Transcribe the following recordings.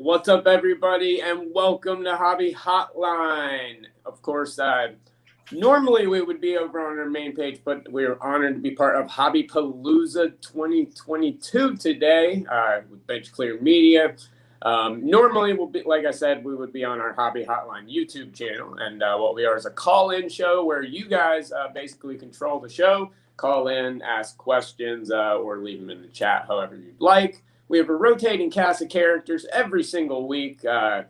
What's up, everybody, and welcome to Hobby Hotline. Of course, normally we would be over on our main page, but we're honored to be part of Hobby Palooza 2022 today with Bench Clear Media. Normally, we'll be, like I said, we would be on our Hobby Hotline YouTube channel, and what we are is a call-in show where you guys basically control the show, call in, ask questions, or leave them in the chat, however you'd like. We have a rotating cast of characters every single week. I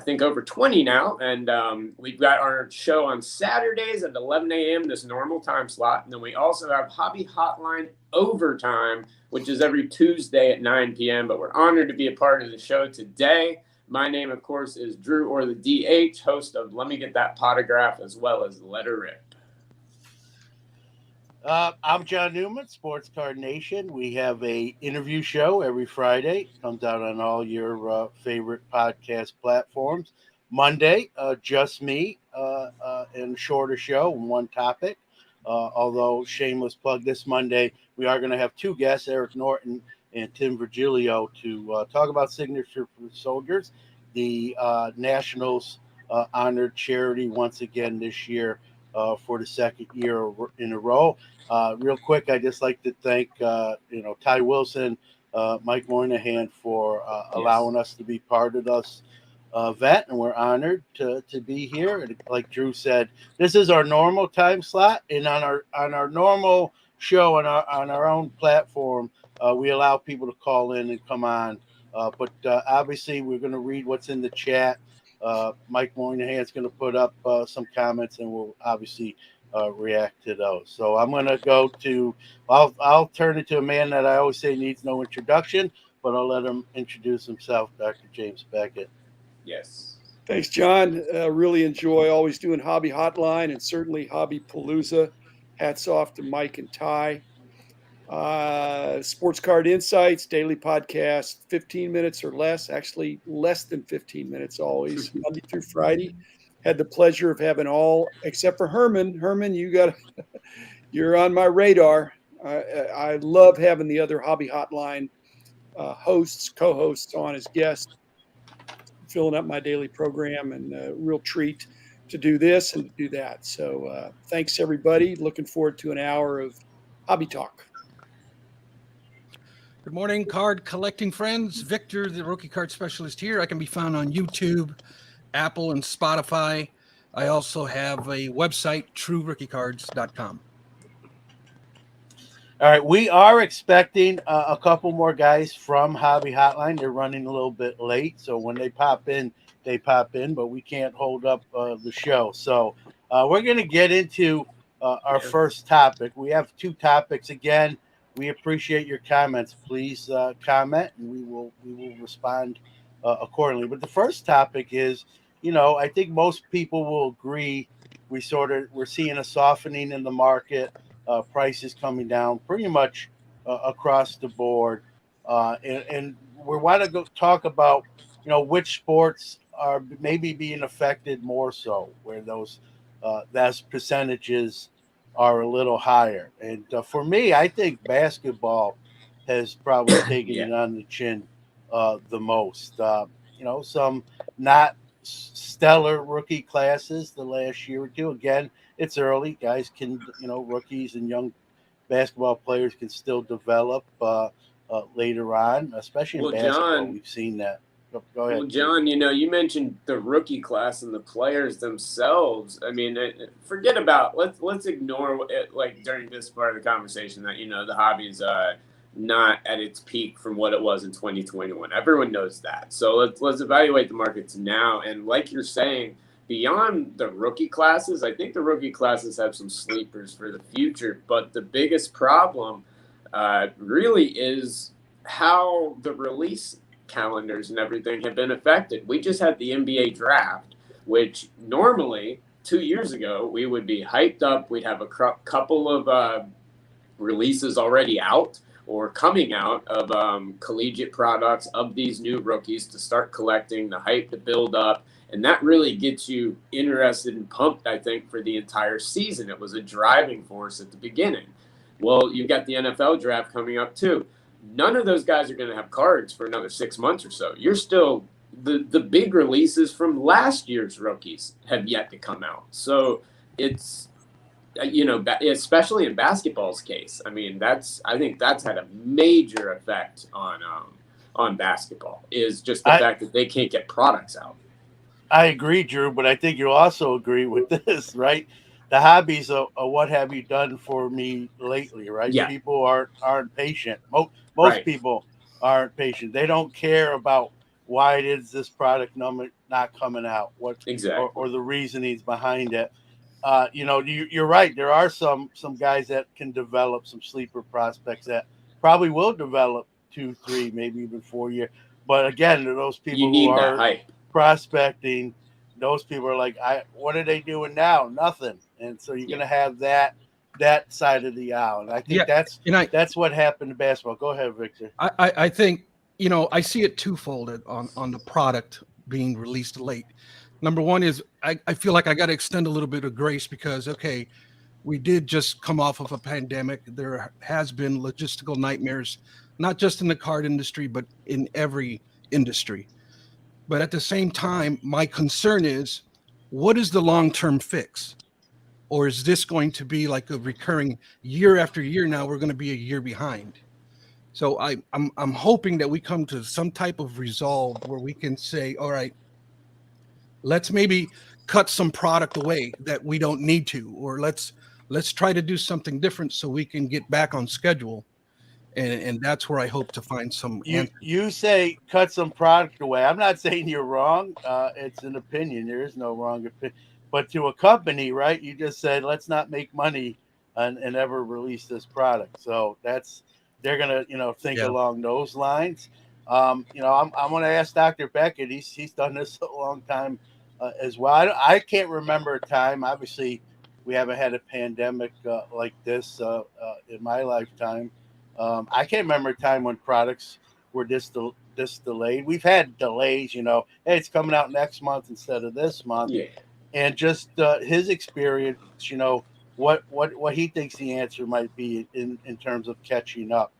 think over 20 now, and we've got our show on Saturdays at 11 a.m., this normal time slot, and then we also have Hobby Hotline Overtime, which is every Tuesday at 9 p.m., but we're honored to be a part of the show today. My name, of course, is Drew, or the DH, host of Let Me Get That Potograph, as well as Let Her Rip. I'm John Newman, Sports Card Nation. We have a interview show every Friday. Comes out on all your favorite podcast platforms. Monday, just me, and shorter show, one topic. Although shameless plug, this Monday we are going to have two guests, Eric Norton and Tim Virgilio, to talk about Signature for Soldiers, the Nationals honored charity once again this year for the second year in a row. Real quick, I'd just like to thank Ty Wilson, Mike Moynihan for allowing us to be part of this event, and we're honored to be here. And like Drew said, this is our normal time slot, and on our normal show on our own platform, we allow people to call in and come on. But obviously, we're going to read what's in the chat. Mike Moynihan's going to put up some comments, and we'll obviously react to those. So I'm going to go to, I'll turn it to a man that I always say needs no introduction, but I'll let him introduce himself, Dr. James Beckett. Yes. Thanks, John. Really enjoy always doing Hobby Hotline and certainly Hobby Palooza. Hats off to Mike and Ty. Sports Card Insights, daily podcast, 15 minutes or less, actually less than 15 minutes always, Monday through Friday. Had the pleasure of having all, except for Herman. Herman, you're on my radar. I love having the other Hobby Hotline co-hosts on as guests, filling up my daily program, and a real treat to do this and to do that. So thanks, everybody. Looking forward to an hour of Hobby Talk. Good morning, card collecting friends. Victor, the rookie card specialist here. I can be found on YouTube, Apple, and Spotify. I also have a website, truerookiecards.com. All right, we are expecting a couple more guys from Hobby Hotline. They're running a little bit late, so when they pop in, but we can't hold up the show. So we're going to get into our first topic. We have two topics again. We appreciate your comments. Please comment, and we will respond accordingly. But the first topic is, I think most people will agree we're seeing a softening in the market, prices coming down pretty much across the board, and we want to go talk about which sports are maybe being affected more so, where those percentages are a little higher. And for me, I think basketball has probably taken it on the chin the most. Some not stellar rookie classes the last year or two. Again, it's early. Guys can, rookies and young basketball players can still develop later on, especially in basketball. John, we've seen that. Go ahead. Well, John, you mentioned the rookie class and the players themselves. I mean, forget about let's ignore it, like during this part of the conversation that the hobby's not at its peak from what it was in 2021. Everyone knows that. So let's evaluate the markets now. And like you're saying, beyond the rookie classes, I think the rookie classes have some sleepers for the future. But the biggest problem really is how the release calendars and everything have been affected. We just had the NBA draft, which normally 2 years ago we would be hyped up. We'd have a couple of releases already out or coming out of collegiate products of these new rookies to start collecting, the hype to build up, and that really gets you interested and pumped, I think, for the entire season. It was a driving force at the beginning. Well, you've got the NFL draft coming up too. None of those guys are going to have cards for another 6 months or so. You're still the big releases from last year's rookies have yet to come out. So it's, especially in basketball's case, I think that's had a major effect on basketball, is just the fact that they can't get products out. I agree, Drew, but I think you'll also agree with this, right? The hobbies are what have you done for me lately, right? Yeah. People aren't patient. Most Right. people aren't patient. They don't care about why it is this product not coming out, Exactly. or the reasonings behind it. You're right. There are some guys that can develop some sleeper prospects that probably will develop 2, 3, maybe even 4 years. But again, those people You need who that are hype. prospecting, those people are like, what are they doing now? Nothing. And so you're going to have that side of the aisle. And I think that's what happened to basketball. Go ahead, Victor. I think, I see it twofold on the product being released late. Number one is I feel like I got to extend a little bit of grace because, okay, we did just come off of a pandemic. There has been logistical nightmares, not just in the card industry, but in every industry. But at the same time, my concern is, what is the long-term fix? Or is this going to be like a recurring year after year? Now we're going to be a year behind. So I'm hoping that we come to some type of resolve where we can say, all right, let's maybe cut some product away that we don't need to, or let's try to do something different so we can get back on schedule. And that's where I hope to find some answers. You say cut some product away. I'm not saying you're wrong. It's an opinion. There is no wrong opinion. But to a company, right, you just said, let's not make money and ever release this product. So they're going to think along those lines. I'm going to ask Dr. Beckett. He's done this a long time as well. I can't remember a time. Obviously, we haven't had a pandemic like this in my lifetime. I can't remember a time when products were this delayed. We've had delays, hey, it's coming out next month instead of this month. Yeah. And just his experience, what he thinks the answer might be in terms of catching up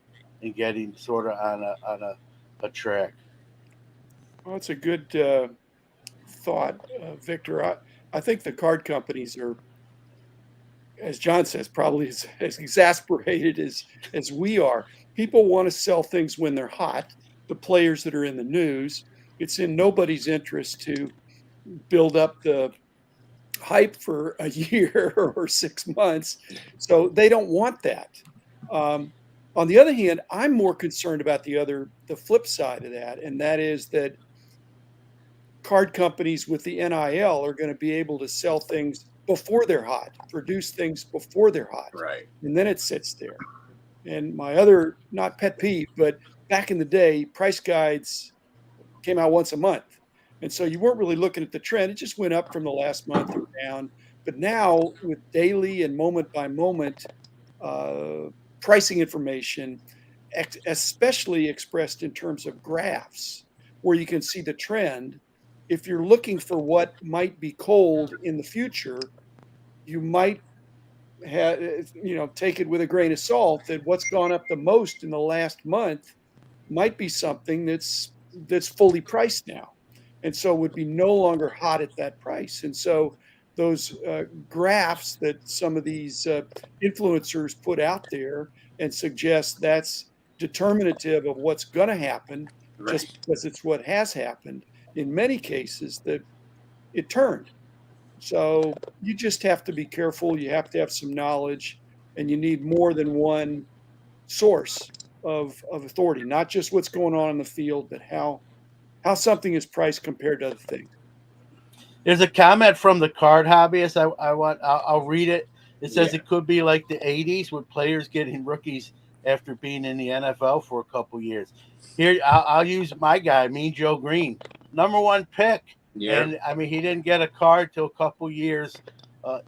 and getting sort of on a track. Well, it's a good thought, Victor. I think the card companies are, as John says, probably as exasperated as we are. People want to sell things when they're hot, the players that are in the news. It's in nobody's interest to build up the hype for a year or 6 months. So they don't want that. On the other hand, I'm more concerned about the flip side of that, and that is that card companies with the NIL are going to be able to sell things before they're hot, produce things before they're hot. Right. And then it sits there. And my other, not pet peeve, but back in the day, price guides came out once a month. And so you weren't really looking at the trend. It just went up from the last month or down. But now with daily and moment by moment pricing information, especially expressed in terms of graphs, where you can see the trend, if you're looking for what might be cold in the future, you might take it with a grain of salt that what's gone up the most in the last month might be something that's fully priced now. And so would be no longer hot at that price. And so those graphs that some of these influencers put out there and suggest that's determinative of what's going to happen, Right. just because it's what has happened, in many cases that it turned. So you just have to be careful. You have to have some knowledge, and you need more than one source of authority, not just what's going on in the field, but how something is priced compared to other things. There's a comment from the card hobbyist. I'll read it. It says It could be like the 80s with players getting rookies after being in the NFL for a couple years. Here, I'll use my guy, Mean Joe Green, #1 pick. Yeah. And he didn't get a card till a couple years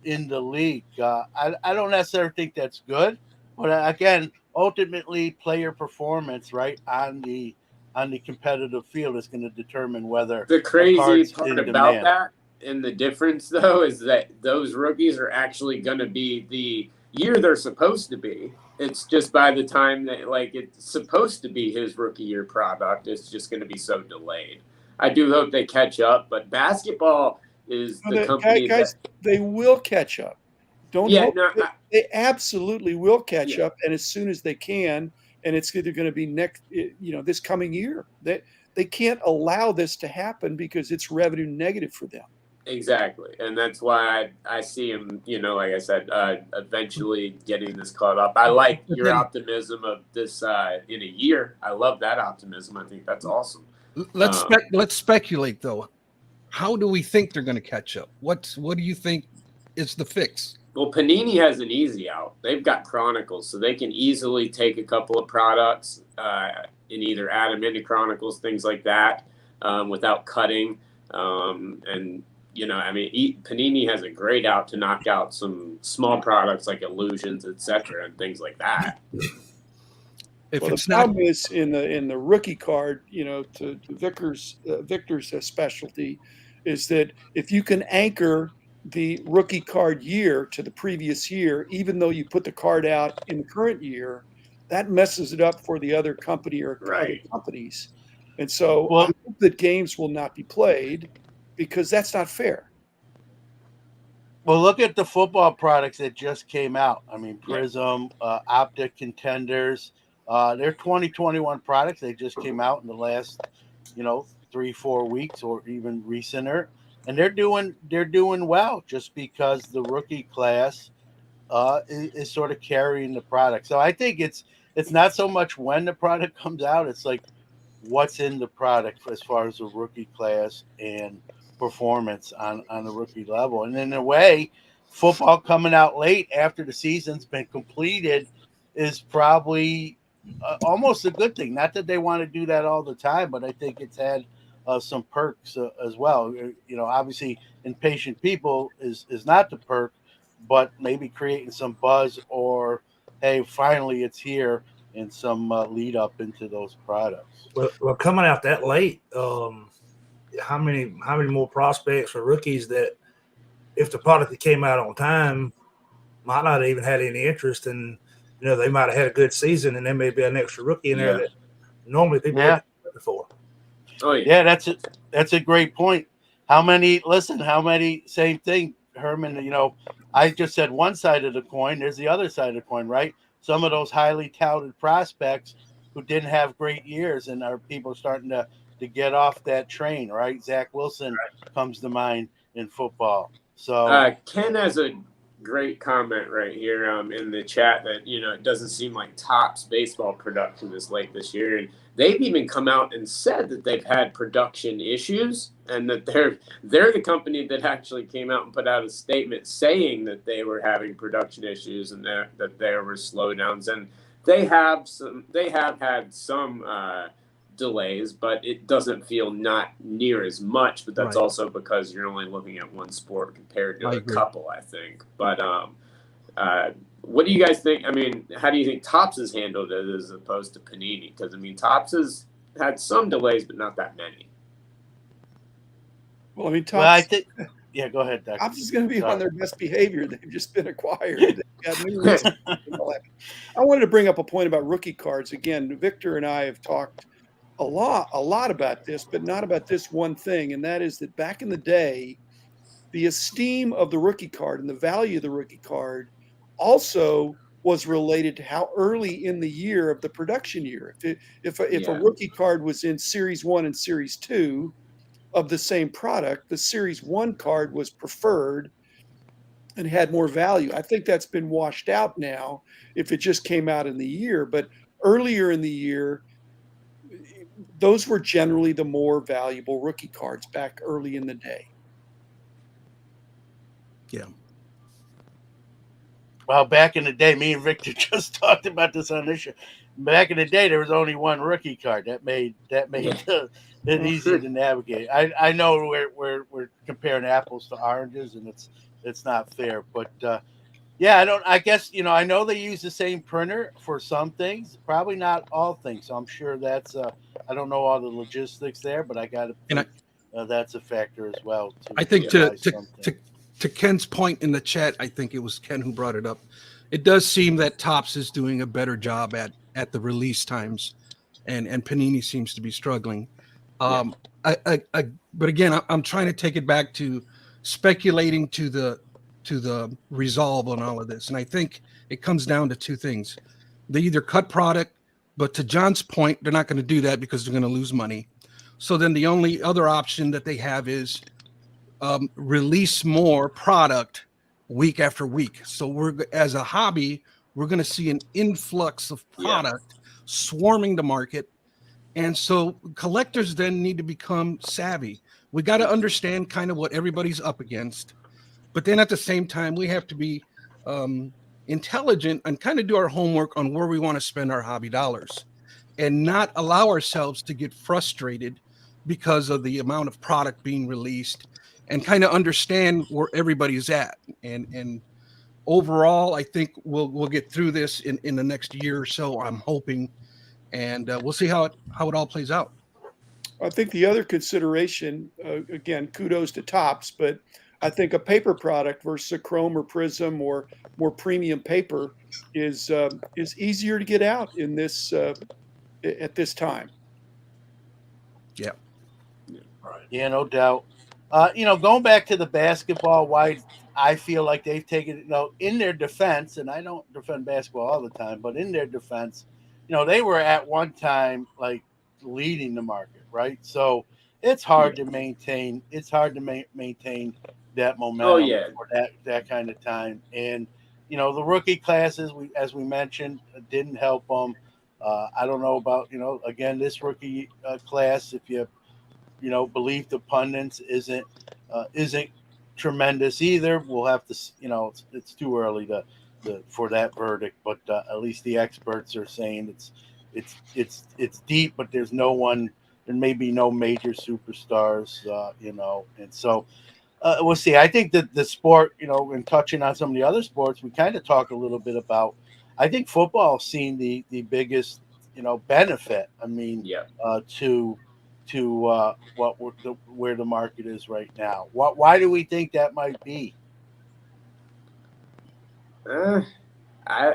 in the league. I don't necessarily think that's good, but again, ultimately, player performance, right, on the competitive field is going to determine whether the crazy card's part in about demand. that and the difference though is that those rookies are actually going to be the year they're supposed to be. It's just by the time that it's supposed to be his rookie year product, it's just going to be so delayed. I do hope they catch up. But basketball is the company guys, they will catch up. Don't hope. They absolutely will catch up, and as soon as they can, and it's either going to be this coming year. They can't allow this to happen because it's revenue negative for them. Exactly, and that's why I see him, like I said, eventually getting this caught up. I like your optimism of this in a year. I love that optimism. I think that's awesome. Let's speculate though. How do we think they're going to catch up? What do you think is the fix? Well, Panini has an easy out. They've got Chronicles, so they can easily take a couple of products and either add them into Chronicles, things like that, without cutting. And Panini has a great out to knock out some small products like Illusions, etc., and things like that. The problem is in the rookie card, to Victor's specialty, is that if you can anchor the rookie card year to the previous year, even though you put the card out in the current year, that messes it up for the other company or other companies. And so I hope that games will not be played because that's not fair. Well, look at the football products that just came out. I mean, Prism, Optic Contenders, they're 2021 products. They just came out in the last, 3-4 weeks or even recenter. And they're doing well just because the rookie class is sort of carrying the product. So I think it's not so much when the product comes out, it's like what's in the product as far as the rookie class and performance on the rookie level. And in a way, football coming out late after the season's been completed is probably almost a good thing. Not that they want to do that all the time, but I think it's had some perks as well. Obviously impatient people is not the perk, but maybe creating some buzz or, hey, finally it's here, and some lead up into those products. Well, coming out that late, how many more prospects or rookies that if the product that came out on time might not have even had any interest, and they might have had a good season, and there may be an extra rookie in there that normally people wouldn't be looking for. Oh yeah, that's a great point. How many? Same thing, Herman. I just said one side of the coin. There's the other side of the coin, right? Some of those highly touted prospects who didn't have great years, and are people starting to get off that train, right? Zach Wilson comes to mind in football. So Ken has a great comment right here in the chat that it doesn't seem like Topps baseball production is late this year, and they've even come out and said that they've had production issues, and that they're the company that actually came out and put out a statement saying that they were having production issues and that there were slowdowns, and they have had some delays, but it doesn't feel not near as much, but that's also because you're only looking at one sport compared to a couple, I think. But what do you guys think? I mean, how do you think Topps has handled it as opposed to Panini? Because Topps has had some delays, but not that many. Well, Topps. Well, I think. Yeah, go ahead, Doc. Topps is going to be on their best behavior. They've just been acquired. I wanted to bring up a point about rookie cards. Again, Victor and I have talked a lot about this, but not about this one thing, and that is that back in the day, the esteem of the rookie card and the value of the rookie card also was related to how early in the year of the production year. If a rookie card was in Series 1 and Series 2 of the same product, the Series 1 card was preferred and had more value. I think that's been washed out now if it just came out in the year, but earlier in the year, those were generally the more valuable rookie cards back early in the day. Yeah. Well, back in the day, me and Victor just talked about this on this show. Back in the day, there was only one rookie card. That made it easy to navigate. I know we're comparing apples to oranges, and it's not fair. But I guess I know they use the same printer for some things, probably not all things. So I'm sure that's I don't know all the logistics there, but I got to think that's a factor as well. I think to Ken's point in the chat, I think it was Ken who brought it up. It does seem that Topps is doing a better job at the release times, and Panini seems to be struggling. But again, I'm trying to take it back to speculating to the resolve on all of this, and I think it comes down to two things: they either cut product, but to John's point, they're not going to do that because they're going to lose money. So then the only other option that they have is release more product week after week. So we're, as a hobby, we're going to see an influx of product swarming the market. And so collectors then need to become savvy. We got to understand kind of what everybody's up against. But then at the same time, we have to be intelligent and kind of do our homework on where we want to spend our hobby dollars and not allow ourselves to get frustrated because of the amount of product being released, and kind of understand where everybody's at. And overall, I think we'll get through this in the next year or so, I'm hoping, and we'll see how it all plays out. I think the other consideration, again, kudos to Topps, but I think a paper product versus a chrome or prism or more premium paper is easier to get out in this at this time. Yeah. Yeah, no doubt. Going back to the basketball, why I feel like they've taken, in their defense, and I don't defend basketball all the time, but in their defense, they were at one time like leading the market, right? So it's hard to maintain. It's hard to maintain that momentum for that kind of time. And the rookie classes, as we mentioned, didn't help them. I don't know about again, this rookie class, if you believe the pundits, isn't tremendous either. We'll have to, it's too early for that verdict, but at least the experts are saying it's deep, but there may be no major superstars, and so we'll see. I think that the sport, and touching on some of the other sports, we kind of talked a little bit about. I think football seen the biggest, benefit. I mean, to where the market is right now. Why do we think that might be? I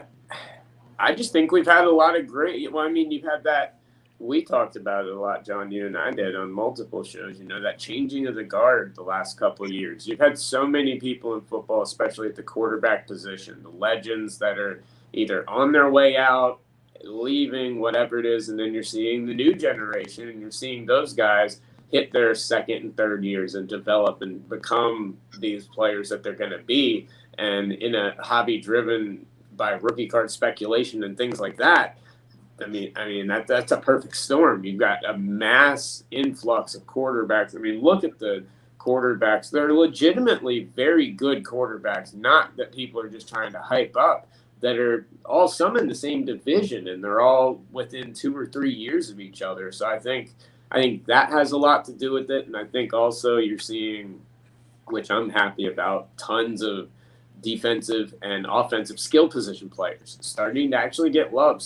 just think we've had a lot of great. Well, I mean, you've had that. We talked about it a lot, John. You and I did on multiple shows. That changing of the guard the last couple of years. You've had so many people in football, especially at the quarterback position, the legends that are either on their way out, leaving, whatever it is, and then you're seeing the new generation, and you're seeing those guys hit their second and third years and develop and become these players that they're going to be. And in a hobby driven by rookie card speculation and things like that, I mean that's a perfect storm. You've got a mass influx of quarterbacks. I mean, look at the quarterbacks. They're legitimately very good quarterbacks, not that people are just trying to hype up, that are all some in the same division, and they're all within 2 or 3 years of each other. So I think that has a lot to do with it. And I think also you're seeing, which I'm happy about, tons of defensive and offensive skill position players starting to actually get love,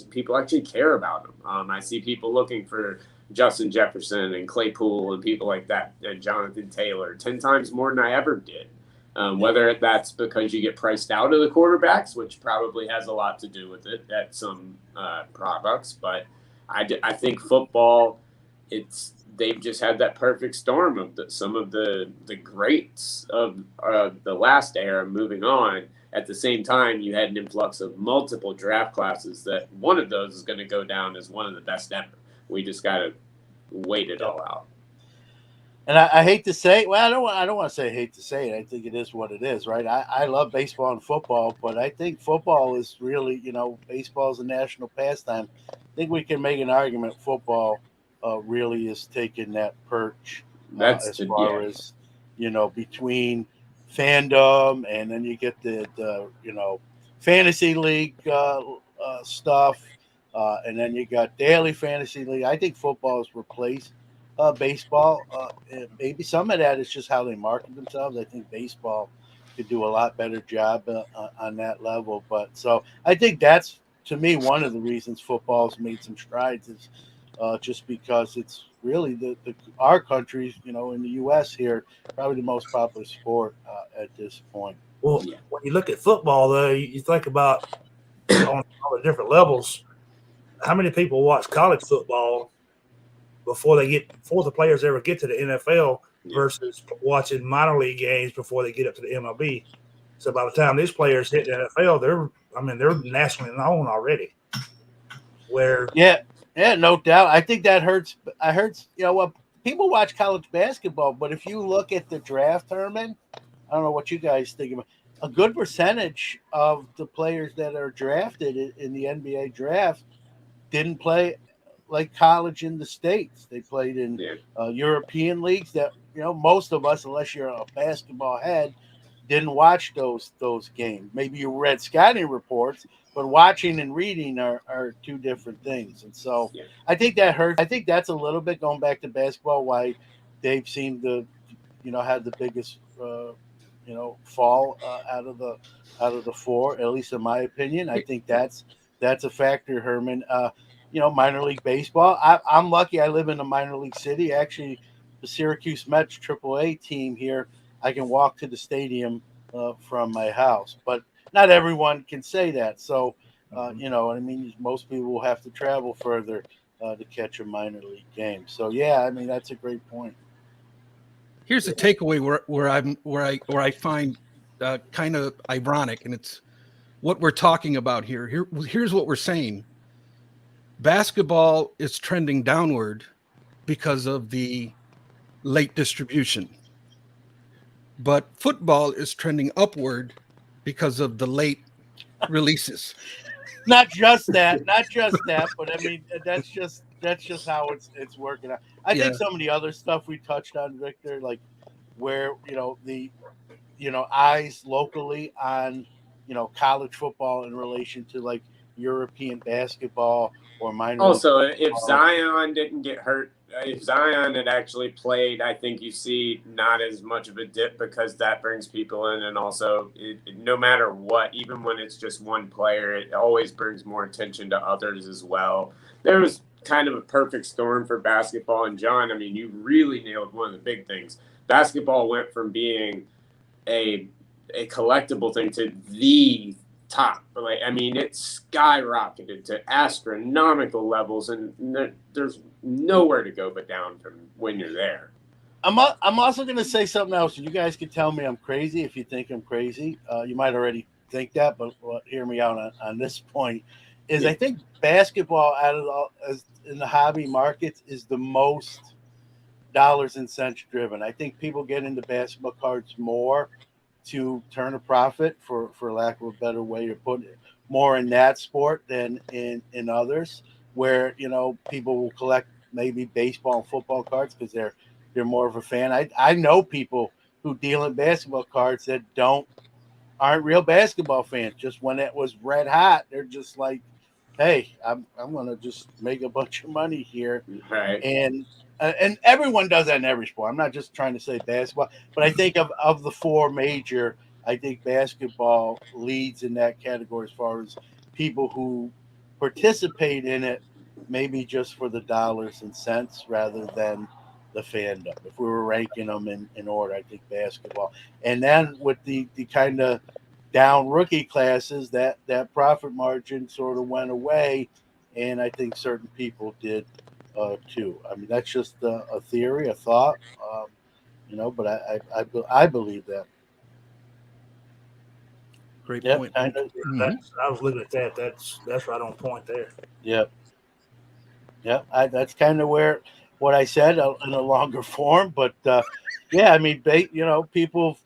people actually care about them. I see people looking for Justin Jefferson and Claypool and people like that, and Jonathan Taylor 10 times more than I ever did. Whether that's because you get priced out of the quarterbacks, which probably has a lot to do with it at some products, but I think football, they've just had that perfect storm of some of the greats of the last era moving on. At the same time, you had an influx of multiple draft classes that one of those is going to go down as one of the best ever. We just got to wait it all out. And I hate to say, I don't want to say I hate to say it. I think it is what it is, right? I love baseball and football, but I think football is really, baseball is a national pastime. I think we can make an argument football really is taking that perch as far as, between fandom, and then you get the fantasy league stuff, and then you got daily fantasy league. I think football has replaced baseball. Maybe some of that is just how they market themselves. I think baseball could do a lot better job on that level. But so I think that's, to me, one of the reasons football's made some strides is just because it's really our country, in the U.S. here, probably the most popular sport at this point. Well, when you look at football, though, you think about on all the different levels, how many people watch college football before the players ever get to the NFL versus watching minor league games before they get up to the MLB. So by the time these players hit the NFL, they're nationally known already. No doubt. I think that hurts. I hurts. People watch college basketball, but if you look at the draft, Herman, I don't know what you guys think about. A good percentage of the players that are drafted in the NBA draft didn't play like college in the States. They played in European leagues that, most of us, unless you're a basketball head, didn't watch those games. Maybe you read scouting reports, but watching and reading are two different things. And so I think that hurts. I think that's a little bit, going back to basketball, why they've seemed to, have the biggest fall out of the four, at least in my opinion. I think that's a factor, Herman. Minor league baseball. I'm lucky. I live in a minor league city. Actually, the Syracuse Mets AAA team here, I can walk to the stadium from my house. But not everyone can say that. So, most people will have to travel further to catch a minor league game. So, that's a great point. Here's the takeaway where I find kind of ironic, and it's what we're talking about here. Here's what we're saying. Basketball is trending downward because of the late distribution, but football is trending upward because of the late releases. Not just that, but I mean that's just how it's working out. I think some of the other stuff we touched on, Victor, like where the eyes locally on college football in relation to like European basketball or minor. Also, if Zion didn't get hurt, if Zion had actually played, I think you see not as much of a dip because that brings people in. And also, no matter what, even when it's just one player, it always brings more attention to others as well. There was kind of a perfect storm for basketball. And John, I mean, you really nailed one of the big things. Basketball went from being a collectible thing to the top. It skyrocketed to astronomical levels, and there's nowhere to go but down from when you're there. I'm also going to say something else, and you guys can tell me I'm crazy if you think I'm crazy. You might already think that, but hear me out on this point. I think basketball in the hobby markets is the most dollars and cents driven. I think people get into basketball cards more to turn a profit, for lack of a better way to put it, more in that sport than in others, where people will collect maybe baseball and football cards because they're more of a fan. I know people who deal in basketball cards that aren't real basketball fans. Just when it was red hot, they're just like, hey, I'm gonna just make a bunch of money here, right? And everyone does that in every sport. I'm not just trying to say basketball, but I think of the four major, I think basketball leads in that category as far as people who participate in it, maybe just for the dollars and cents rather than the fandom. If we were ranking them in order, I think basketball. And then with the kind of down rookie classes, that profit margin sort of went away, and I think certain people did too. I mean, that's just a theory, a thought, but I believe that. Great point. I was looking at that. That's right on point there. Yep. That's kind of what I said in a longer form, but people.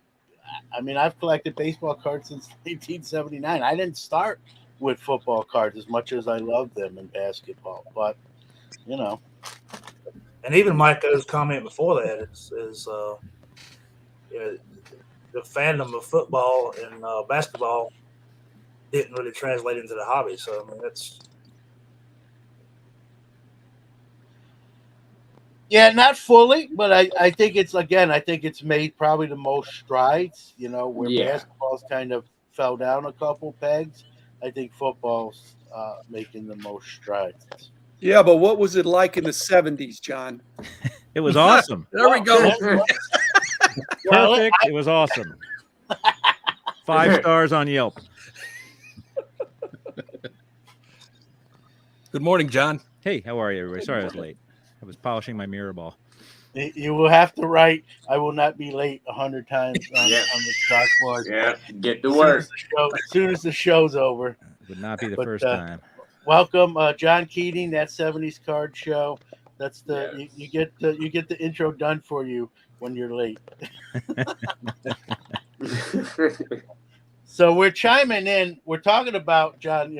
I mean, I've collected baseball cards since 1979. I didn't start with football cards as much as I love them in basketball, but And even Micah's comment before that is the fandom of football and basketball didn't really translate into the hobby. So I mean, that's. Yeah, not fully, but I think it's made probably the most strides, where basketball's kind of fell down a couple pegs. I think football's making the most strides. Yeah, but what was it like in the 70s, John? It was awesome. There we go. Perfect. It was awesome. 5 stars on Yelp. Good morning, John. Hey, how are you, everybody? Sorry I was late. I was polishing my mirror ball. You will have to write, I will not be late 100 times on the chalkboard. Yeah, get to work. As soon as the show's over. It would not be the first time. Welcome, John Keating, that 70s Card Show. That's you get the intro done for you when you're late. So we're chiming in. We're talking about, John,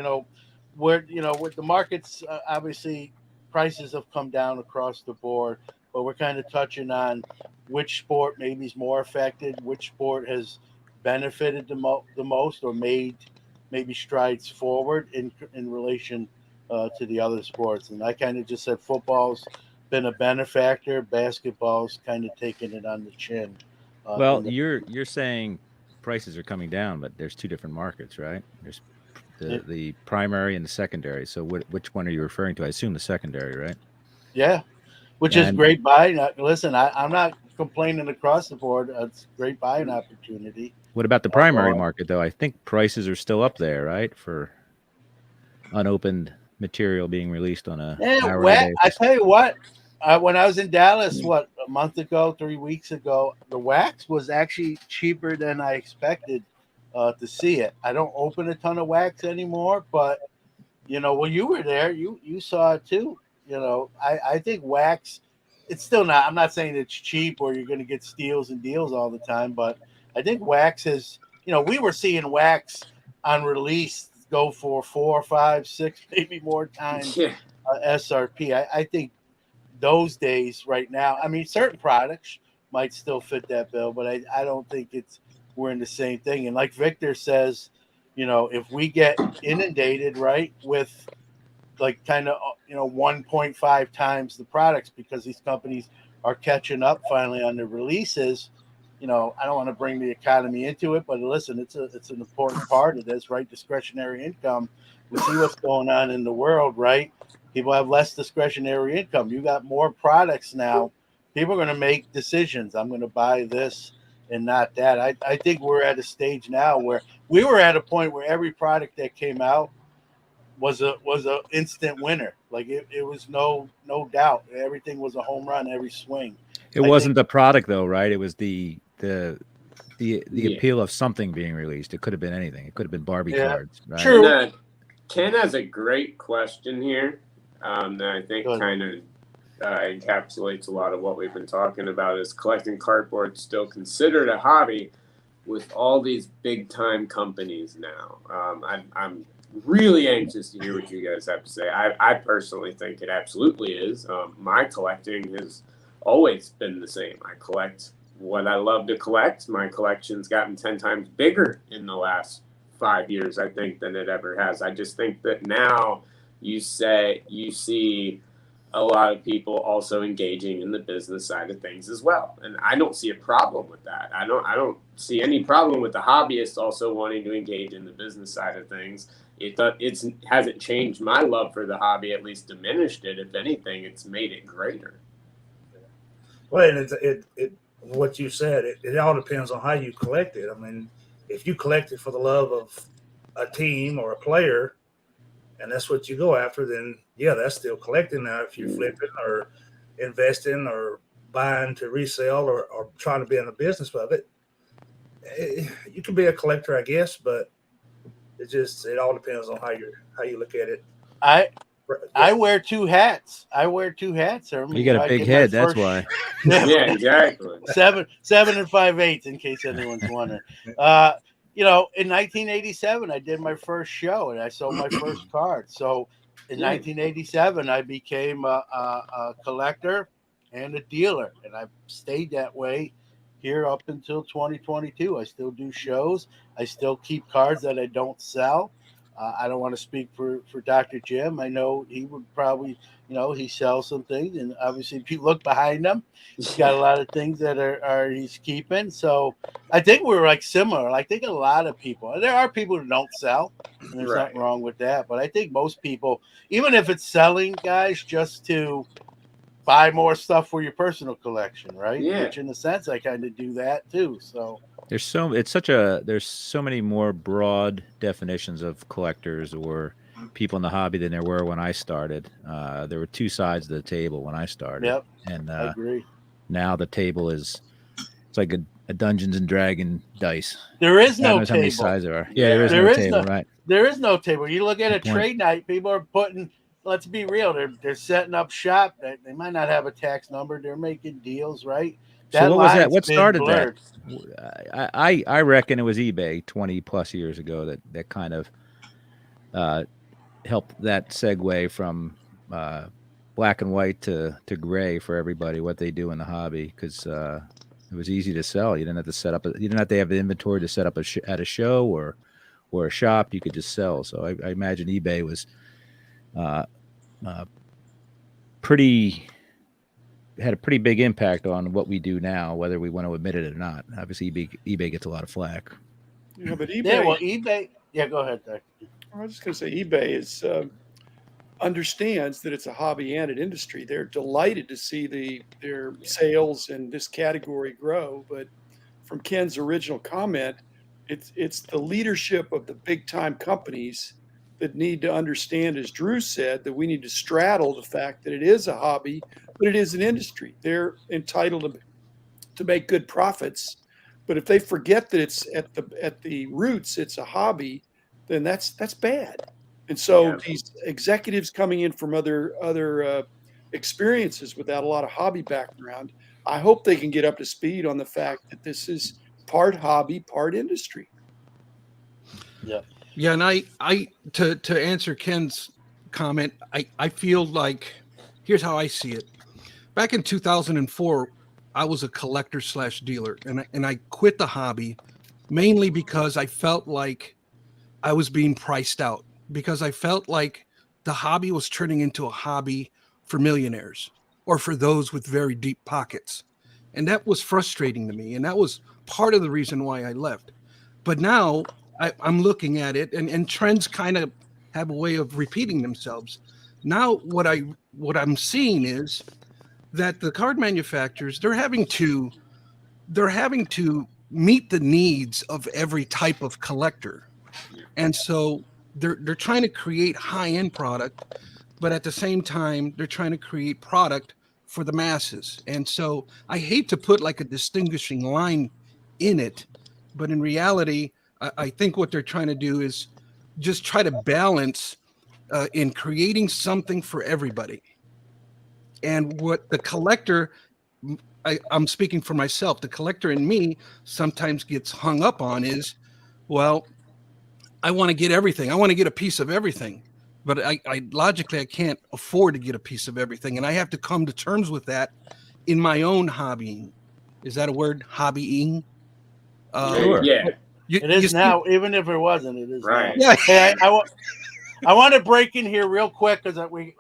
with the markets, obviously prices have come down across the board, but we're kind of touching on which sport maybe is more affected, which sport has benefited the most or made maybe strides forward in relation to the other sports. And I kind of just said football's been a benefactor, basketball's kind of taking it on the chin. Well, you're saying prices are coming down, but there's two different markets, right? There's the primary and the secondary. So which one are you referring to? I assume the secondary, right? Yeah, which is great buying. Listen, I'm not complaining across the board. It's great buying opportunity. What about the primary market, though? I think prices are still up there, right, for unopened material being released on a hourly basis. I tell you what, when I was in Dallas, a month ago, 3 weeks ago, the wax was actually cheaper than I expected to see it. I don't open a ton of wax anymore, but when you were there, you saw it too. I think wax, it's still not. I'm not saying it's cheap or you're going to get steals and deals all the time, but I think wax is. We were seeing wax on release go for 4, 5, 6, maybe more times SRP. I think those days right now, I mean, certain products might still fit that bill, but I don't think we're in the same thing. And like Victor says, if we get inundated, right, with like kind of, 1.5 times the products because these companies are catching up finally on the releases, I don't want to bring the economy into it, but listen, it's an important part of this, right? Discretionary income. We see what's going on in the world, right? People have less discretionary income. You got more products now. People are going to make decisions. I'm going to buy this and not that. I think we're at a stage now where we were at a point where every product that came out was a instant winner. Like it was no doubt. Everything was a home run every swing. It wasn't the product though, right? It was the appeal of something being released. It could have been anything. It could have been Barbie cards, right? True. Ken has a great question here that I think kind of encapsulates a lot of what we've been talking about. Is collecting cardboard still considered a hobby with all these big time companies now? I'm really anxious to hear what you guys have to say. I personally think it absolutely is. My collecting has always been the same. I collect what I love to collect. My collection's gotten 10 times bigger in the last 5 years, I think, than it ever has. I just think that now you see a lot of people also engaging in the business side of things as well. And I don't see a problem with that. I don't see any problem with the hobbyists also wanting to engage in the business side of things. It hasn't changed my love for the hobby, at least diminished it. If anything, it's made it greater. Well, and what you said, it all depends on how you collect it. I mean, if you collect it for the love of a team or a player, and that's what you go after, then yeah, that's still collecting. Now, if you're flipping or investing or buying to resell or trying to be in the business of it, you can be a collector, I guess, but it all depends on how you look at it. I wear two hats. You got a big head, that's why. Yeah, exactly. 7 and 5/8, in case anyone's wondering. In 1987, I did my first show and I sold my first card. So in 1987, I became a collector and a dealer, and I've stayed that way here up until 2022. I still do shows. I still keep cards that I don't sell. I don't want to speak for Dr. Jim. I know he would probably, he sells some things, and obviously if you look behind him, he's got a lot of things that are he's keeping. So I think we're like similar. I think a lot of people, there are people who don't sell, and there's nothing wrong with that. But I think most people, even if it's selling, guys, just to buy more stuff for your personal collection, right? Yeah. Which in a sense, I kind of do that too. So there's so many more broad definitions of collectors or people in the hobby than there were when I started. There were two sides of the table when I started. Yep. And I agree. now the table it's like a Dungeons and Dragon dice. There is God no knows how many table. sides there are. Yeah, there is no table, right? There is no table. You look at a Good point. trade night, people are putting, let's be real, they're setting up shop. They might not have a tax number. They're making deals, right? So what was that? line's What been started blurred. that? I reckon it was eBay 20 plus years ago that kind of helped that segue from black and white to gray for everybody, what they do in the hobby, because it was easy to sell. You didn't have to set up. You didn't have to have the inventory to set up at a show or a shop. You could just sell. So I imagine eBay was had a pretty big impact on what we do now, whether we want to admit it or not. Obviously, eBay gets a lot of flack. Yeah, but eBay. Yeah, well, eBay. Yeah, go ahead, Doc. I was just going to say eBay is understands that it's a hobby and an industry. They're delighted to see their sales in this category grow. But from Ken's original comment, it's the leadership of the big time companies that need to understand, as Drew said, that we need to straddle the fact that it is a hobby, but it is an industry. They're entitled to make good profits. But if they forget that it's at the roots, it's a hobby, then that's bad. And so these executives coming in from other experiences without a lot of hobby background, I hope they can get up to speed on the fact that this is part hobby, part industry. Yeah. Yeah, and I to answer Ken's comment, I feel like, here's how I see it. Back in 2004, I was a collector / dealer, and I quit the hobby mainly because I felt like I was being priced out, because I felt like the hobby was turning into a hobby for millionaires or for those with very deep pockets. And that was frustrating to me. And that was part of the reason why I left. But now I'm looking at it, and trends kind of have a way of repeating themselves. Now what I'm seeing is that the card manufacturers, they're having to meet the needs of every type of collector. And so they're trying to create high-end product, but at the same time, they're trying to create product for the masses. And so I hate to put like a distinguishing line in it, but in reality, I think what they're trying to do is just try to balance in creating something for everybody. And what the collector, I'm speaking for myself, the collector in me sometimes gets hung up on is, well, I want to get everything. I want to get a piece of everything. But I logically, I can't afford to get a piece of everything. And I have to come to terms with that in my own hobbying. Is that a word? Hobbying? Sure. Yeah. It is now, even if it wasn't, it is Right. now. Yeah. Hey, I want to break in here real quick because we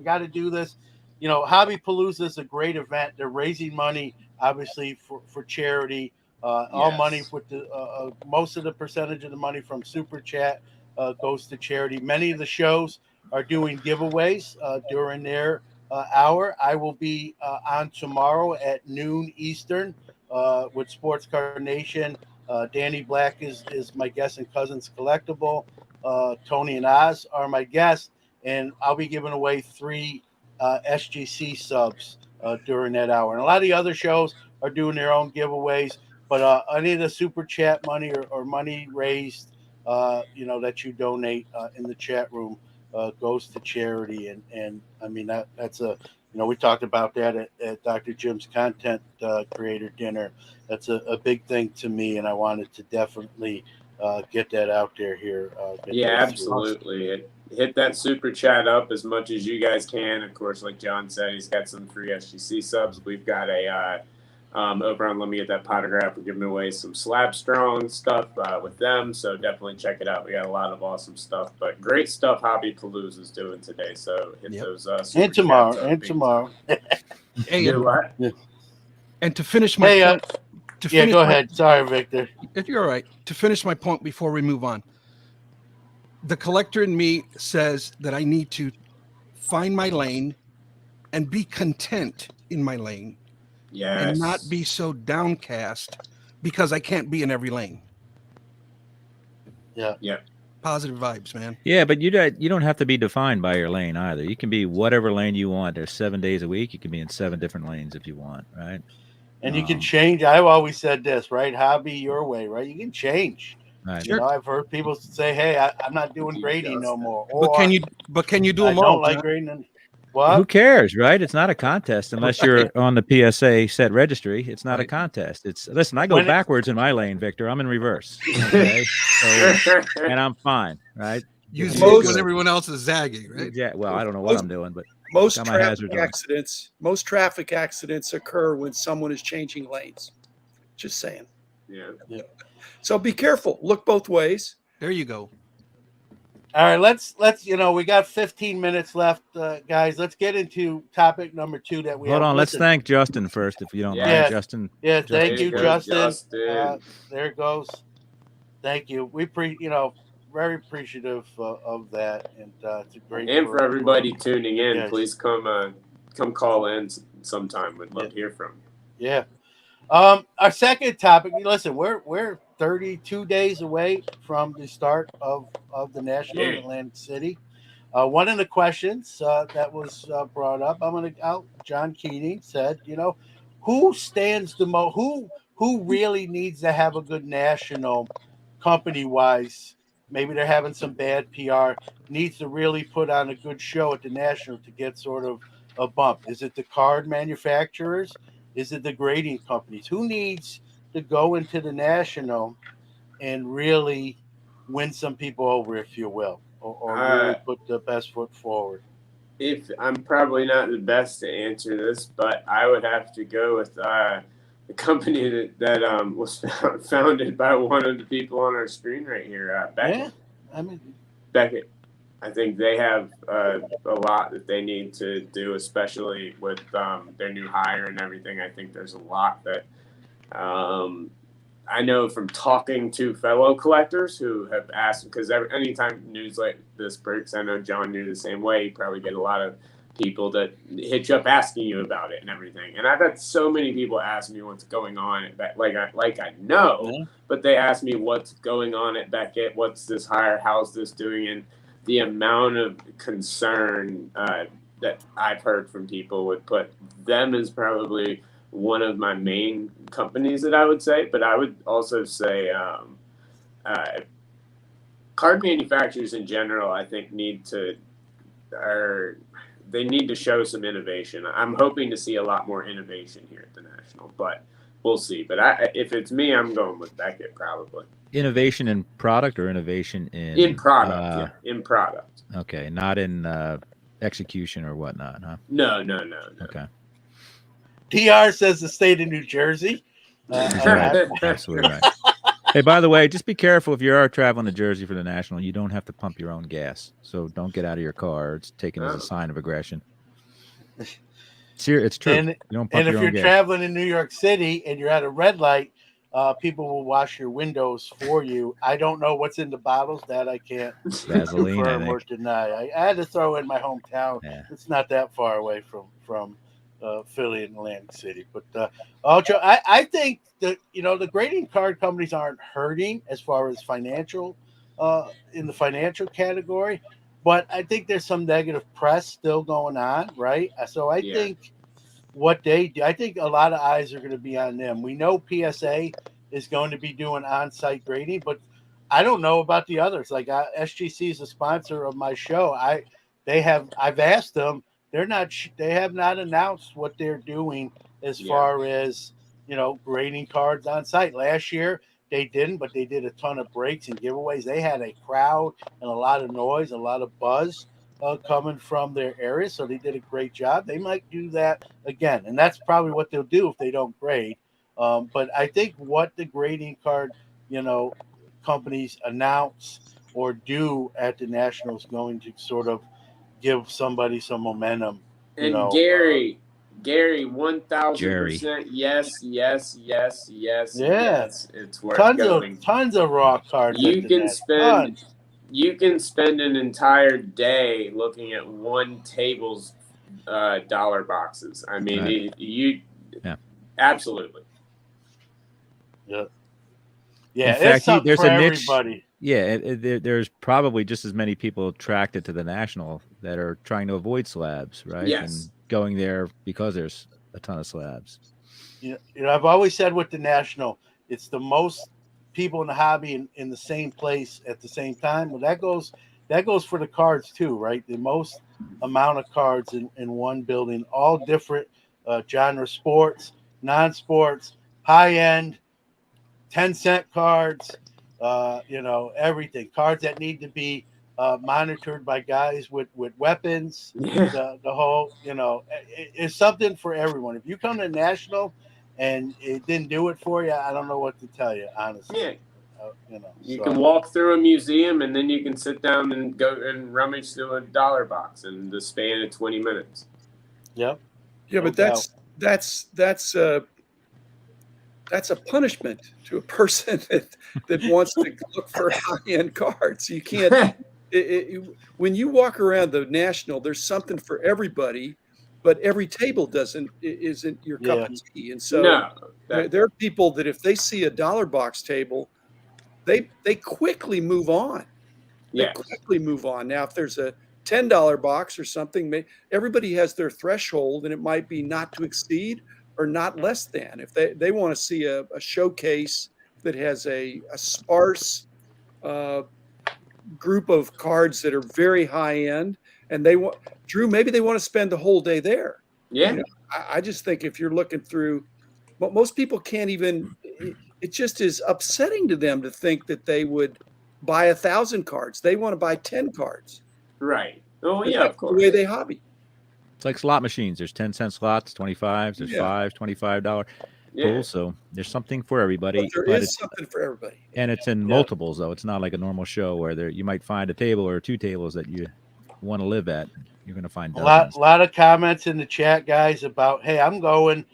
got to do this. You know, Hobby Palooza is a great event. They're raising money, obviously, for charity. All money with the most of the percentage of the money from Super Chat goes to charity. Many of the shows are doing giveaways during their hour. I will be on tomorrow at noon Eastern with Sports Card Nation. Danny Black is my guest in Cousins Collectible. Tony and Oz are my guests, and I'll be giving away 3 SGC subs during that hour. And a lot of the other shows are doing their own giveaways, but any of the Super Chat money or money raised, that you donate in the chat room goes to charity. And I mean, that's we talked about that at Dr. Jim's content creator dinner. That's a big thing to me, and I wanted to definitely get that out there here. Yeah, absolutely. Hit that Super Chat up as much as you guys can. Of course, like John said, he's got some free SGC subs. We've got a over on Let Me Get That Potograph. We're giving away some Slab Strong stuff with them, so definitely check it out. We got a lot of awesome stuff, but great stuff Hobby Palooza is doing today. So hit those Super and tomorrow, Chats up. and tomorrow. Hey, Do what? and to finish my point, go ahead. Sorry, Victor. If you're all right, to finish my point before we move on, the collector in me says that I need to find my lane and be content in my lane. Yes. And not be so downcast because I can't be in every lane. Yeah. Yeah. positive vibes, man. Yeah, but you don't have to be defined by your lane either. You can be whatever lane you want. There's 7 days a week. You can be in 7 different lanes if you want, right? And you can change. I've always said this, right? Hobby your way, right? You can change. Right. You know, I've heard people say, "Hey, I'm not doing grading no more." Or, But can you do I them all? don't like grading. What? Who cares, right? It's not a contest unless you're on the PSA set registry. It's not a contest. Listen. I go backwards in my lane, Victor. I'm in reverse, okay? And I'm fine, right? You zig when everyone else is zagging, right? Yeah. Well, I don't know what I'm doing, but most traffic accidents occur when someone is changing lanes. Just saying. Yeah. So be careful. Look both ways. There you go. All right, let's we got 15 minutes left, guys. Let's get into topic number 2 that we hold have. on. Let's thank Justin first, if you don't mind, Justin. Yeah, thank you, Justin. There it goes. Thank you. We very appreciative of that, and it's a great. And for everybody tuning in, please come call in sometime. We'd love to hear from you. Yeah. Our second topic. Listen, we're 32 days away from the start of the National in Atlantic City. One of the questions that was brought up, John Keating said, who stands the most? Who really needs to have a good national, company-wise? Maybe they're having some bad PR. Needs to really put on a good show at the national to get sort of a bump. Is it the card manufacturers? Is it the grading companies? Who needs to go into the national and really win some people over, if you will, or really put the best foot forward? If I'm probably not the best to answer this, but I would have to go with the company that was founded by one of the people on our screen right here, Beckett. Yeah, Beckett. I think they have a lot that they need to do, especially with their new hire and everything. I think there's a lot that I know from talking to fellow collectors who have asked, because anytime news like this breaks, I know John knew the same way. You probably get a lot of people that hit you up asking you about it and everything. And I've had so many people ask me what's going on at Beckett. Like I know, but they ask me what's going on at Beckett. What's this hire? How's this doing? And the amount of concern that I've heard from people would put them as probably one of my main companies that I would say. But I would also say card manufacturers in general, I think, need to show some innovation. I'm hoping to see a lot more innovation here at the National, but we'll see. But if it's me, I'm going with Beckett probably. Innovation in product or innovation in product? In product. Okay, not in execution or whatnot, huh? No. Okay. TR says the state of New Jersey. Absolutely right. Hey, by the way, just be careful if you are traveling to Jersey for the National. You don't have to pump your own gas, so don't get out of your car. It's taken as a sign of aggression. It's true. And, you don't pump and if your you're own gas. traveling in New York City and you're at a red light, people will wash your windows for you. I don't know what's in the bottles. That I can't Vaseline, confirm or deny. I had to throw in my hometown. Yeah. It's not that far away from Philly and Atlantic City. But I think that the grading card companies aren't hurting as far as financial in the financial category, but I think there's some negative press still going on, right? So I think what they do, I think a lot of eyes are going to be on them. We know PSA is going to be doing on-site grading, but I don't know about the others. Like SGC is a sponsor of my show. I've asked them. They have not announced what they're doing as far as, grading cards on site. Last year they didn't, but they did a ton of breaks and giveaways. They had a crowd and a lot of noise, a lot of buzz coming from their area. So they did a great job. They might do that again. And that's probably what they'll do if they don't grade. But I think what the grading card, companies announce or do at the National is going to sort of give somebody some momentum. And Gary, 1,000%. Yes. It's worth going. Tons of raw cards. You can spend an entire day looking at one table's dollar boxes. I mean, absolutely. Yeah. In fact, there's a niche. Everybody. Yeah, there's probably just as many people attracted to the national that are trying to avoid slabs, right? Yes. And going there because there's a ton of slabs. I've always said with the national, it's the most people in the hobby in the same place at the same time. Well, that goes for the cards too, right? The most amount of cards in one building, all different genre, sports, non-sports, high end, 10-cent cards, everything. Cards that need to be monitored by guys with weapons. Yeah. The whole, it's something for everyone. If you come to National and it didn't do it for you, I don't know what to tell you, honestly. Yeah. You So. can walk through a museum and then you can sit down and go and rummage through a dollar box in the span of 20 minutes. Yep. Yeah, but that's a punishment to a person that wants to look for high-end cards. You can't. When you walk around the National, there's something for everybody, but every table isn't your cup of tea. And so there are people that if they see a dollar box table, they quickly move on. They quickly move on. Now, if there's a $10 box or something, everybody has their threshold, and it might be not to exceed or not less than. If they want to see a showcase that has a sparse group of cards that are very high end, and Drew, maybe they want to spend the whole day there. Yeah. I just think if you're looking through, but most people can't even. It just is upsetting to them to think that they would buy 1,000 cards. They want to buy 10 cards. Right. Oh, yeah, that's of course. The way they hobby. It's like slot machines. There's 10-cent slots, 25s, there's $5, $25 pools. So there's something for everybody. But there is something for everybody. And it's in multiples, though. It's not like a normal show where you might find a table or two tables that you want to live at. You're going to find dozens. A lot of comments in the chat, guys, about, hey, I'm going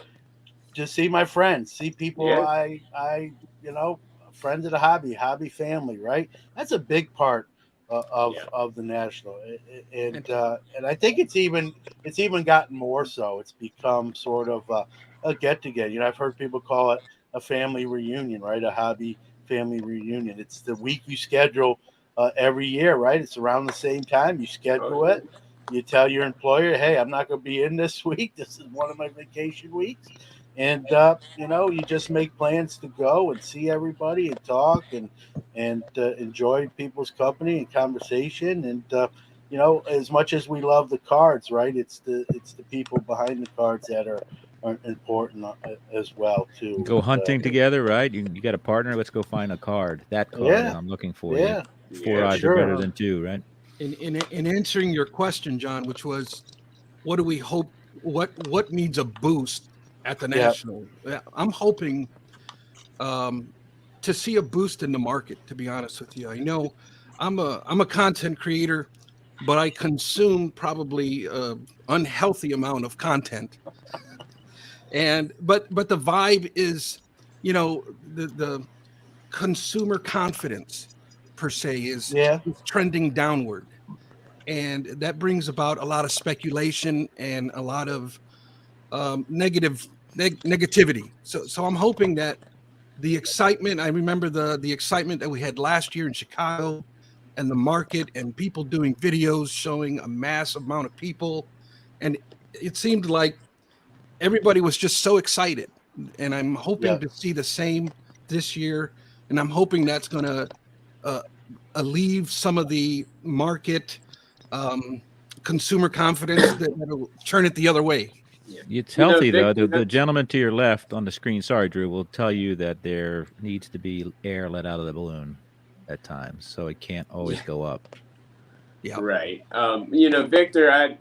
to see my friends, see people friends of the hobby family, right? That's a big part of the national, and I think it's even gotten more so. It's become sort of a get together. I've heard people call it a family reunion, right? A hobby family reunion. It's the week you schedule every year, right? It's around the same time. You schedule it. You tell your employer, hey, I'm not going to be in this week. This is one of my vacation weeks. And, you just make plans to go and see everybody and talk and enjoy people's company and conversation. And, as much as we love the cards, right, it's the people behind the cards that are important as well, too. Go hunting together, right? You got a partner. Let's go find a card. That card that I'm looking for. Yeah. 4 odds are better than 2, right? In answering your question, John, which was, what do we hope? What needs a boost at the national? I'm hoping to see a boost in the market. To be honest with you, I'm a content creator, but I consume probably an unhealthy amount of content. But the vibe is, the consumer confidence per se is trending downward, and that brings about a lot of speculation and a lot of negativity. So I'm hoping that the excitement, I remember the excitement that we had last year in Chicago, and the market and people doing videos showing a mass amount of people, and it seemed like everybody was just so excited, and I'm hoping to see the same this year, and I'm hoping that's going to alleviate some of the market consumer confidence that'll turn it the other way. It's healthy, though. The gentleman to your left on the screen, sorry, Drew, will tell you that there needs to be air let out of the balloon at times, so it can't always go up. Yeah, right. Victor,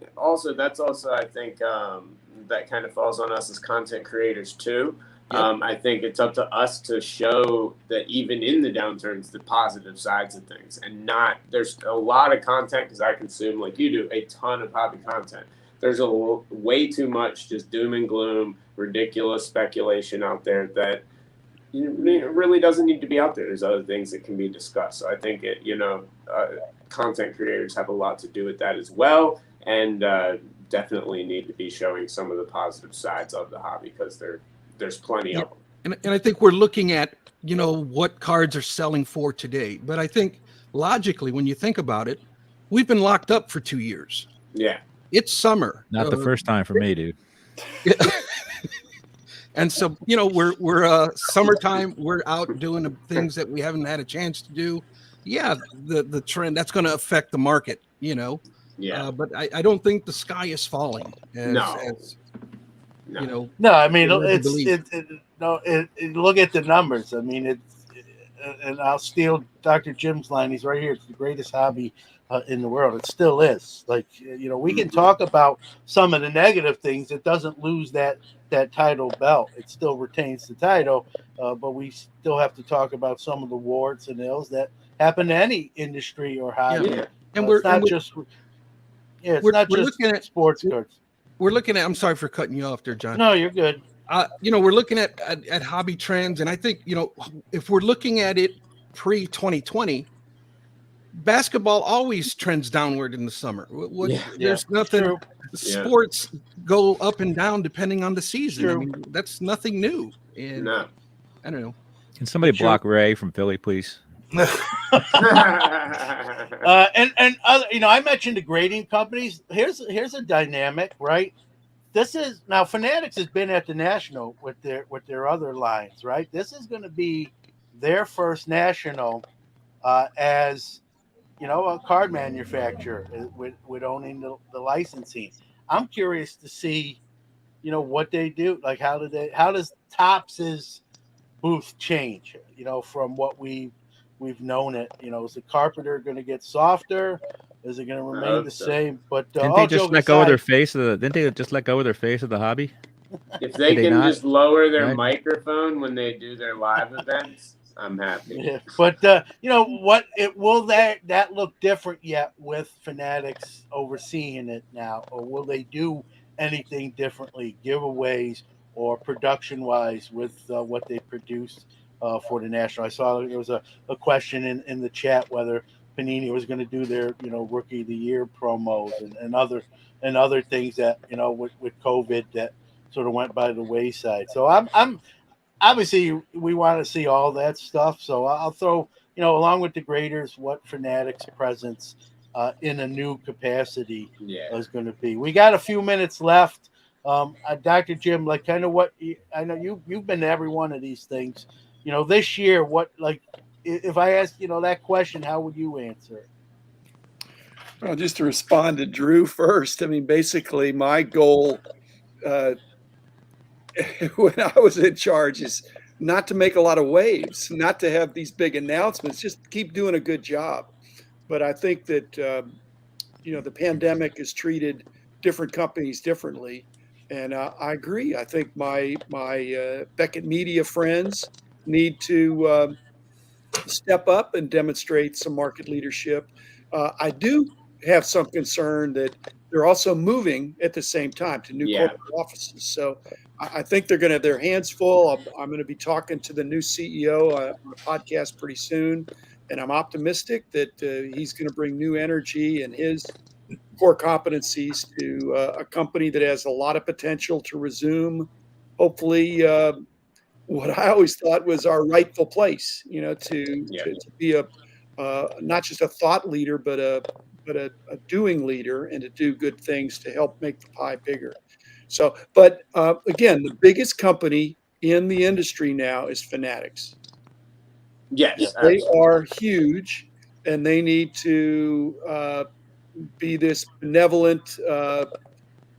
that's also I think that kind of falls on us as content creators too. I think it's up to us to show that even in the downturns, the positive sides of things, and there's a lot of content, because I consume, like you do, a ton of hobby content. There's way too much just doom and gloom, ridiculous speculation out there that really doesn't need to be out there. There's other things that can be discussed. So I think content creators have a lot to do with that as well, and definitely need to be showing some of the positive sides of the hobby, because there's plenty of them. And I think we're looking at, what cards are selling for today. But I think logically, when you think about it, we've been locked up for 2 years. Yeah. It's summer. Not the first time for me, dude. And so, we're summertime. We're out doing the things that we haven't had a chance to do. Yeah, the trend that's going to affect the market. Yeah. But I don't think the sky is falling. No. No, I mean, Look at the numbers. I mean, and I'll steal Dr. Jim's line. He's right here. It's the greatest hobby in the world. It still is. Like, we can talk about some of the negative things. It doesn't lose that title belt. It still retains the title, but we still have to talk about some of the warts and ills that happen to any industry or hobby. Yeah. It's not just sports cards. We're looking at. I'm sorry for cutting you off there, John. No, you're good. We're looking at hobby trends, and I think if we're looking at it pre-2020, basketball always trends downward in the summer. There's nothing. True. Sports go up and down depending on the season. True. I mean, that's nothing new. And No. I don't know. Can somebody block Ray from Philly, please? And other, I mentioned the grading companies. Here's a dynamic, right? This is now Fanatics has been at the National with their other lines, right? This is going to be their first National as a card manufacturer with owning the licensing. I'm curious to see, what they do. Like, how does Topps' booth change? From what we've known it. Is the carpenter going to get softer? Is it going to remain the same? But didn't they just let go of their face of the? Didn't they just let go of their face of the hobby? If they can just lower their microphone when they do their live events, I'm happy. Yeah. But what? Will that look different yet with Fanatics overseeing it now, or will they do anything differently, giveaways or production wise with what they produced for the National? I saw there was a question in the chat whether Panini was going to do their Rookie of the Year promos and other things that with COVID that sort of went by the wayside. So I'm obviously we want to see all that stuff. So I'll throw along with the graders what Fanatics presence in a new capacity is going to be. We got a few minutes left. Dr. Jim, like kind of what I know you've been to every one of these things. This year, what, like, if I asked, that question, how would you answer it? Well, just to respond to Drew first, I mean, basically my goal when I was in charge is not to make a lot of waves, not to have these big announcements, just keep doing a good job. But I think that, the pandemic has treated different companies differently. And I agree. I think my Beckett Media friends need to step up and demonstrate some market leadership. I do have some concern that they're also moving at the same time to new corporate offices. So I think they're going to have their hands full. I'm going to be talking to the new CEO on a podcast pretty soon. And I'm optimistic that he's going to bring new energy and his core competencies to a company that has a lot of potential to resume, hopefully, what I always thought was our rightful place, to be not just a thought leader, but a doing leader, and to do good things to help make the pie bigger. So, but again, the biggest company in the industry now is Fanatics. Yes, they are huge, and they need to be this benevolent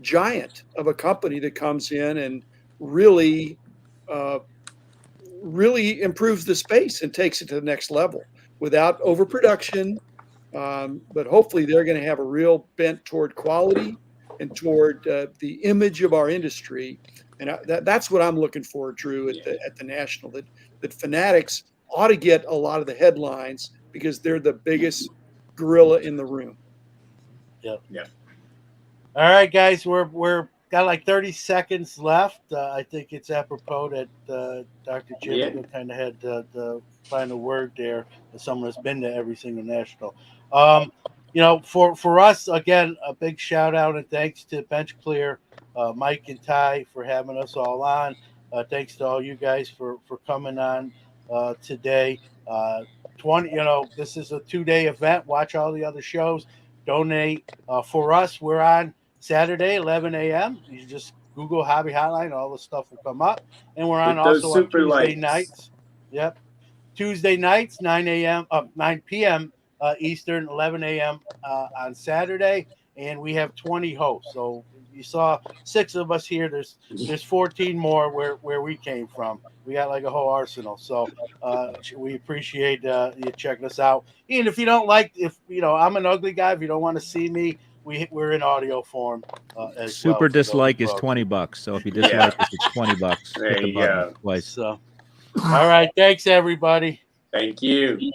giant of a company that comes in and really improves the space and takes it to the next level without overproduction. But hopefully they're going to have a real bent toward quality and toward the image of our industry. And that's what I'm looking for, Drew, at the National, that Fanatics ought to get a lot of the headlines because they're the biggest gorilla in the room. Yeah. All right, guys, we're got like 30 seconds left. I think it's apropos that Dr. Jim kind of had the final word there as someone that's been to every single National. For us, again, a big shout out and thanks to Bench Clear, Mike and Ty for having us all on. Thanks to all you guys for coming on today. 20, this is a 2-day event. Watch all the other shows. Donate for us. We're on Saturday, 11 a.m. You just Google Hobby Hotline. All the stuff will come up. And we're on With those also on super Tuesday lights. nights. Yep. Tuesday nights, 9 p.m. Eastern, 11 a.m. On Saturday. And we have 20 hosts. So you saw 6 of us here. There's 14 more where we came from. We got like a whole arsenal. So we appreciate you checking us out. And if you don't like, I'm an ugly guy. If you don't want to see me, we're in audio form. As Super well, dislike is folks. $20. So if you dislike us, it's $20. There Hit the you button go. twice. So, all right. Thanks, everybody. Thank you.